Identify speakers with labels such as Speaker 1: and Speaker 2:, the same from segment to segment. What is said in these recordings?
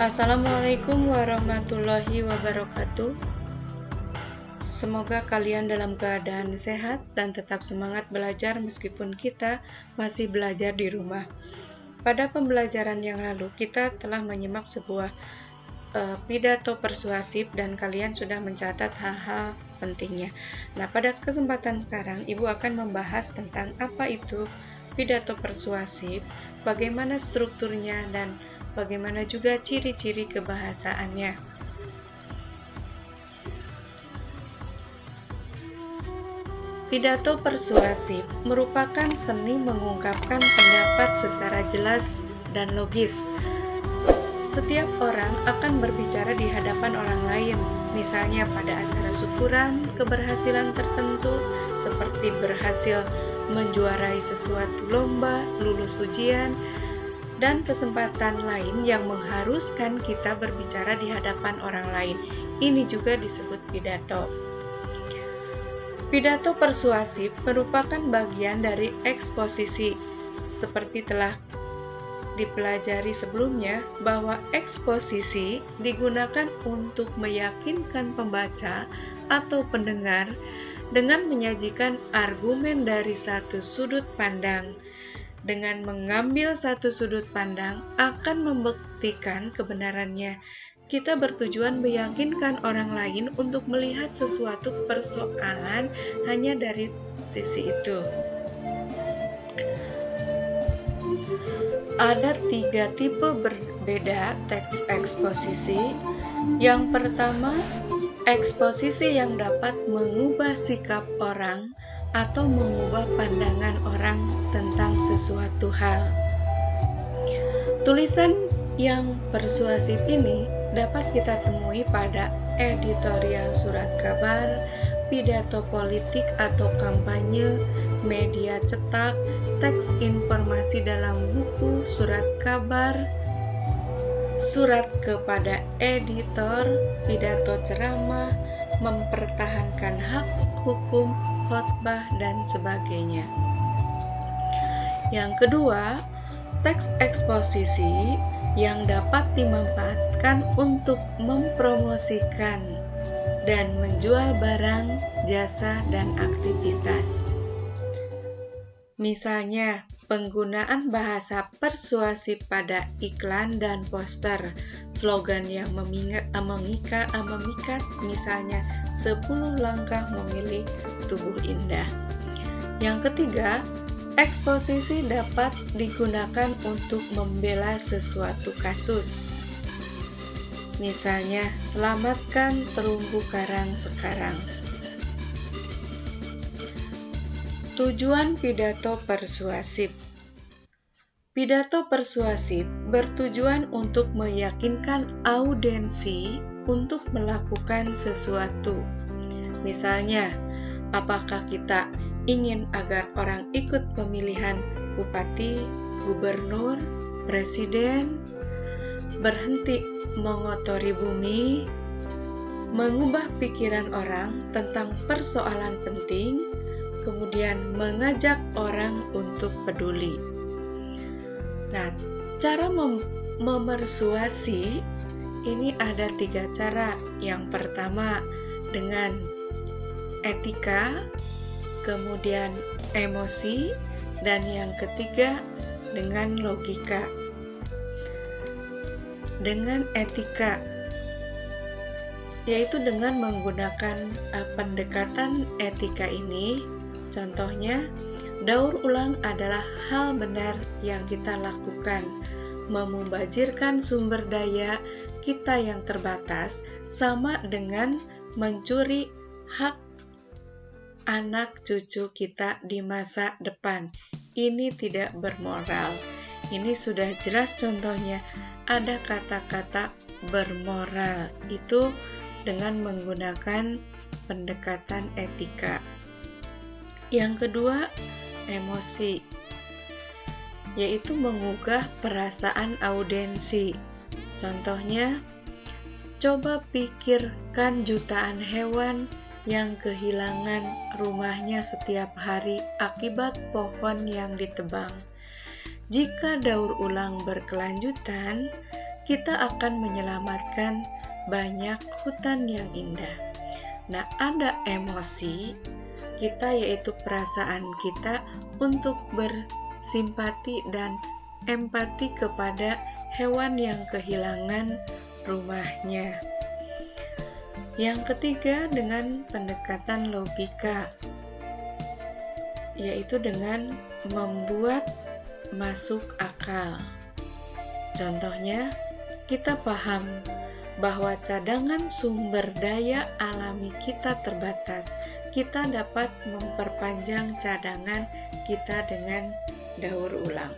Speaker 1: Assalamualaikum warahmatullahi wabarakatuh. Semoga kalian dalam keadaan sehat dan tetap semangat belajar meskipun kita masih belajar di rumah. Pada pembelajaran yang lalu, kita telah menyimak sebuah pidato persuasif dan kalian sudah mencatat hal-hal pentingnya. Nah, pada kesempatan sekarang, Ibu akan membahas tentang apa itu pidato persuasif, bagaimana strukturnya, dan bagaimana juga ciri-ciri kebahasaannya. Pidato persuasif merupakan seni mengungkapkan pendapat secara jelas dan logis. Setiap orang akan berbicara di hadapan orang lain, misalnya pada acara syukuran, keberhasilan tertentu, seperti berhasil menjuarai sesuatu lomba, lulus ujian, dan kesempatan lain yang mengharuskan kita berbicara di hadapan orang lain. Ini juga disebut pidato. Pidato persuasif merupakan bagian dari eksposisi. Seperti telah dipelajari sebelumnya, bahwa eksposisi digunakan untuk meyakinkan pembaca atau pendengar dengan menyajikan argumen dari satu sudut pandang. Dengan mengambil satu sudut pandang akan membuktikan kebenarannya. Kita bertujuan meyakinkan orang lain untuk melihat sesuatu persoalan hanya dari sisi itu. Ada 3 tipe berbeda teks eksposisi. Yang pertama, eksposisi yang dapat mengubah sikap orang atau mengubah pandangan orang tentang sesuatu hal. Tulisan yang persuasif ini dapat kita temui pada editorial surat kabar, pidato politik atau kampanye, media cetak, teks informasi dalam buku, surat kabar, surat kepada editor, pidato ceramah, mempertahankan hak hukum, khotbah, dan sebagainya. Yang kedua, teks eksposisi yang dapat dimanfaatkan untuk mempromosikan dan menjual barang, jasa, dan aktivitas. Misalnya, penggunaan bahasa persuasif pada iklan dan poster, slogan yang memikat, misalnya 10 langkah memilih tubuh indah. Yang ketiga, eksposisi dapat digunakan untuk membela sesuatu kasus. Misalnya, selamatkan terumbu karang sekarang. Tujuan pidato persuasif. Pidato persuasif bertujuan untuk meyakinkan audiensi untuk melakukan sesuatu. Misalnya, apakah kita ingin agar orang ikut pemilihan bupati, gubernur, presiden, berhenti mengotori bumi, mengubah pikiran orang tentang persoalan penting, kemudian mengajak orang untuk peduli. Nah, cara memersuasi ini ada 3 cara. Yang pertama dengan etika, kemudian emosi, dan yang ketiga dengan logika. Dengan etika, yaitu dengan menggunakan pendekatan etika ini, contohnya, daur ulang adalah hal benar yang kita lakukan. Memubazirkan sumber daya kita yang terbatas sama dengan mencuri hak anak cucu kita di masa depan. Ini tidak bermoral. Ini sudah jelas contohnya. Ada kata-kata bermoral. Itu dengan menggunakan pendekatan etika. Yang kedua, emosi, yaitu mengugah perasaan audiensi. Contohnya, coba pikirkan jutaan hewan yang kehilangan rumahnya setiap hari akibat pohon yang ditebang. Jika daur ulang berkelanjutan, kita akan menyelamatkan banyak hutan yang indah. Nah, ada emosi kita, yaitu perasaan kita untuk bersimpati dan empati kepada hewan yang kehilangan rumahnya. Yang ketiga, dengan pendekatan logika, yaitu dengan membuat masuk akal. Contohnya, kita paham bahwa cadangan sumber daya alami kita terbatas. Kita dapat memperpanjang cadangan kita dengan daur ulang.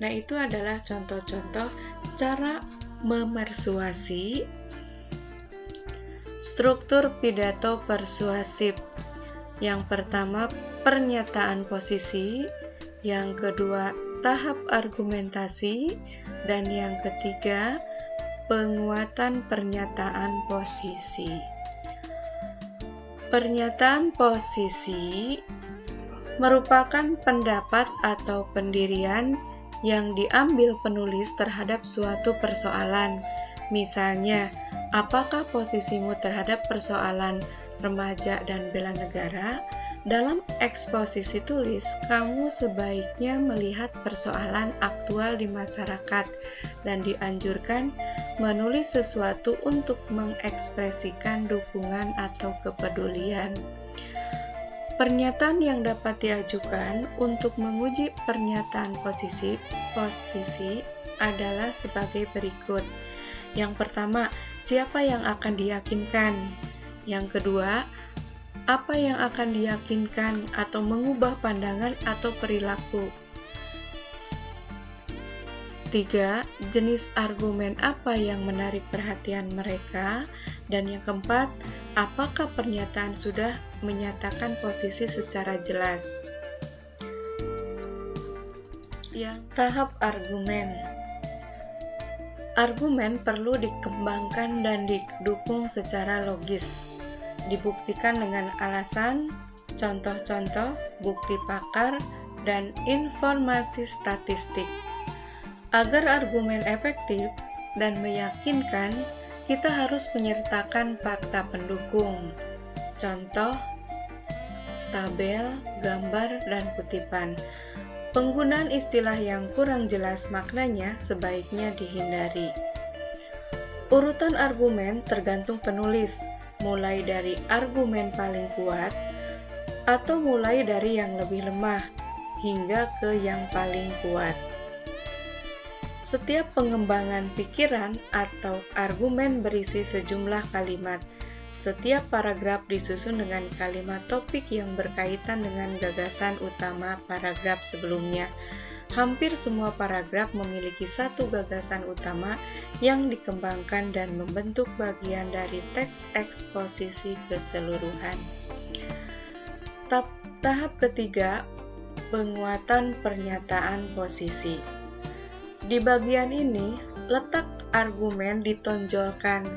Speaker 1: Nah, itu adalah contoh-contoh cara memersuasi. Struktur pidato persuasif. Yang pertama, pernyataan posisi. Yang kedua, tahap argumentasi. Dan yang ketiga, penguatan pernyataan posisi. Pernyataan posisi merupakan pendapat atau pendirian yang diambil penulis terhadap suatu persoalan. Misalnya, apakah posisimu terhadap persoalan remaja dan bela negara? Dalam eksposisi tulis, kamu sebaiknya melihat persoalan aktual di masyarakat dan dianjurkan menulis sesuatu untuk mengekspresikan dukungan atau kepedulian. Pernyataan yang dapat diajukan untuk menguji pernyataan posisi adalah sebagai berikut. Yang pertama, siapa yang akan diyakinkan? Yang kedua, apa yang akan diyakinkan atau mengubah pandangan atau perilaku? 3. Jenis argumen apa yang menarik perhatian mereka? Dan yang keempat, apakah pernyataan sudah menyatakan posisi secara jelas? Yang tahap argumen. Argumen perlu dikembangkan dan didukung secara logis. Dibuktikan dengan alasan, contoh-contoh, bukti pakar, dan informasi statistik. Agar argumen efektif dan meyakinkan, kita harus menyertakan fakta pendukung, contoh, tabel, gambar, dan kutipan. Penggunaan istilah yang kurang jelas maknanya sebaiknya dihindari. Urutan argumen tergantung penulis, mulai dari argumen paling kuat atau mulai dari yang lebih lemah hingga ke yang paling kuat. Setiap pengembangan pikiran atau argumen berisi sejumlah kalimat. Setiap paragraf disusun dengan kalimat topik yang berkaitan dengan gagasan utama paragraf sebelumnya. Hampir semua paragraf memiliki satu gagasan utama yang dikembangkan dan membentuk bagian dari teks eksposisi keseluruhan. Tahap ketiga, penguatan pernyataan posisi. Di bagian ini, letak argumen ditonjolkan.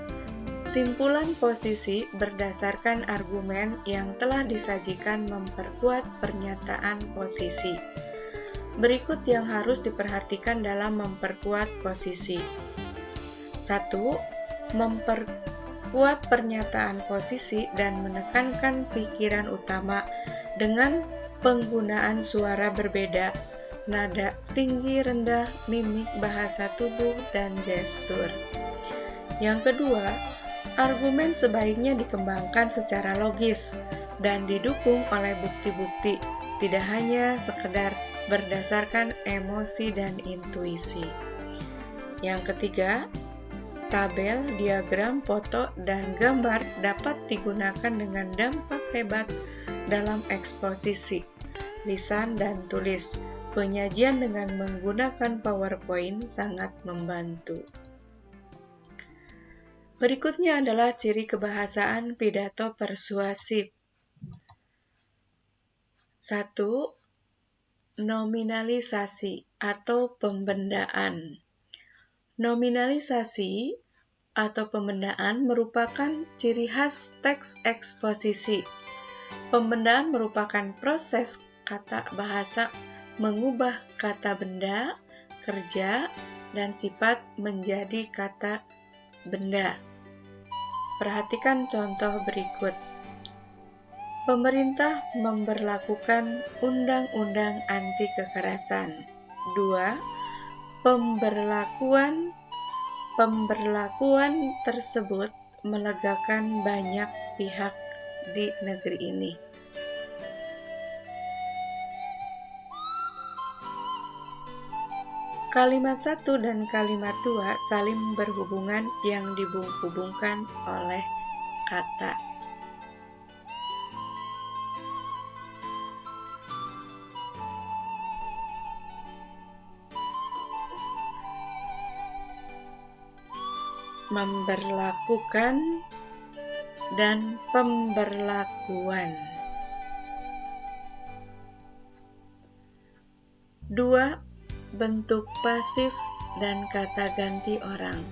Speaker 1: Simpulan posisi berdasarkan argumen yang telah disajikan memperkuat pernyataan posisi. Berikut yang harus diperhatikan dalam memperkuat posisi. 1. Memperkuat pernyataan posisi dan menekankan pikiran utama dengan penggunaan suara berbeda, nada tinggi rendah, mimik, bahasa tubuh, dan gestur. Yang kedua, argumen sebaiknya dikembangkan secara logis dan didukung oleh bukti-bukti, tidak hanya sekedar berdasarkan emosi dan intuisi. Yang ketiga, tabel, diagram, foto, dan gambar dapat digunakan dengan dampak hebat dalam eksposisi, lisan, dan tulis. Penyajian dengan menggunakan PowerPoint sangat membantu. Berikutnya adalah ciri kebahasaan pidato persuasif. 1. Nominalisasi atau pembendaan. Nominalisasi atau pembendaan merupakan ciri khas teks eksposisi. Pembendaan merupakan proses kata bahasa mengubah kata benda, kerja, dan sifat menjadi kata benda. Perhatikan contoh berikut. Pemerintah memberlakukan undang-undang anti kekerasan. 2. Pemberlakuan tersebut melegakan banyak pihak di negeri ini. Kalimat 1 dan kalimat 2 saling berhubungan yang dihubungkan oleh kata. Memberlakukan dan pemberlakuan. 2. Bentuk pasif dan kata ganti orang.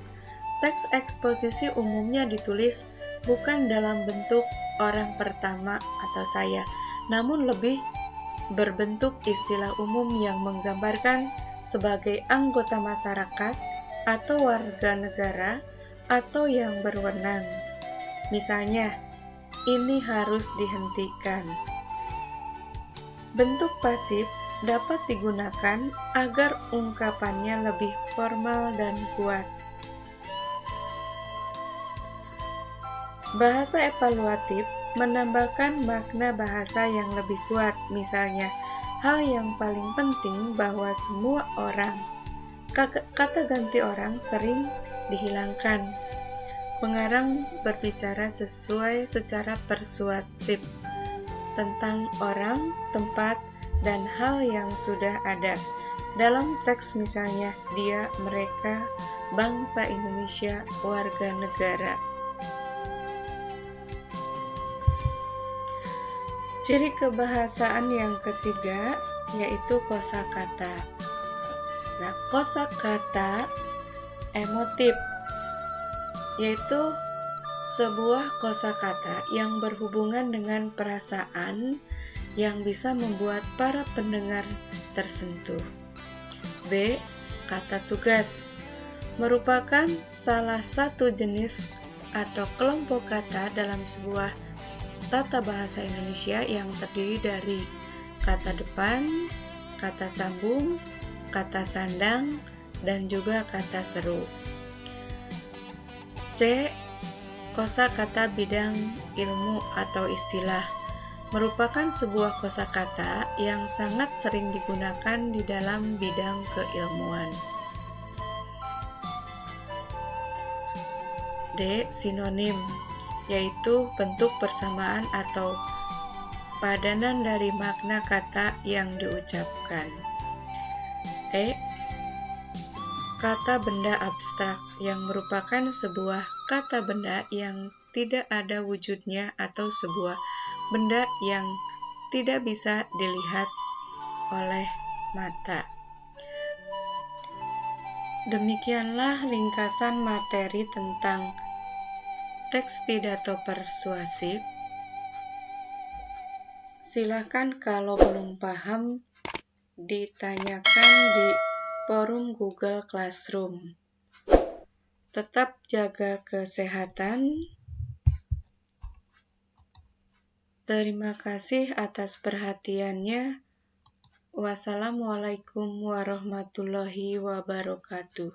Speaker 1: Teks eksposisi umumnya ditulis bukan dalam bentuk orang pertama atau saya, namun lebih berbentuk istilah umum yang menggambarkan sebagai anggota masyarakat atau warga negara atau yang berwenang. Misalnya, ini harus dihentikan. Bentuk pasif dapat digunakan agar ungkapannya lebih formal dan kuat. Bahasa evaluatif menambahkan makna bahasa yang lebih kuat. Misalnya, hal yang paling penting bahwa semua orang. Kata ganti orang sering dihilangkan. Pengarang berbicara secara persuasif tentang orang, tempat, dan hal yang sudah ada. Dalam teks misalnya, dia, mereka, bangsa Indonesia, warga negara. Ciri kebahasaan yang ketiga yaitu kosakata. Nah, kosakata emotif yaitu sebuah kosakata yang berhubungan dengan perasaan yang bisa membuat para pendengar tersentuh. B. Kata tugas merupakan salah satu jenis atau kelompok kata dalam sebuah tata bahasa Indonesia yang terdiri dari kata depan, kata sambung, kata sandang, dan juga kata seru. C. Kosakata bidang ilmu atau istilah merupakan sebuah kosakata yang sangat sering digunakan di dalam bidang keilmuan. D. Sinonim yaitu bentuk persamaan atau padanan dari makna kata yang diucapkan. E. Kata benda abstrak yang merupakan sebuah kata benda yang tidak ada wujudnya atau sebuah benda yang tidak bisa dilihat oleh mata. Demikianlah ringkasan materi tentang teks pidato persuasif. Silakan kalau belum paham ditanyakan di forum Google Classroom. Tetap jaga kesehatan. Terima kasih atas perhatiannya. Wassalamualaikum warahmatullahi wabarakatuh.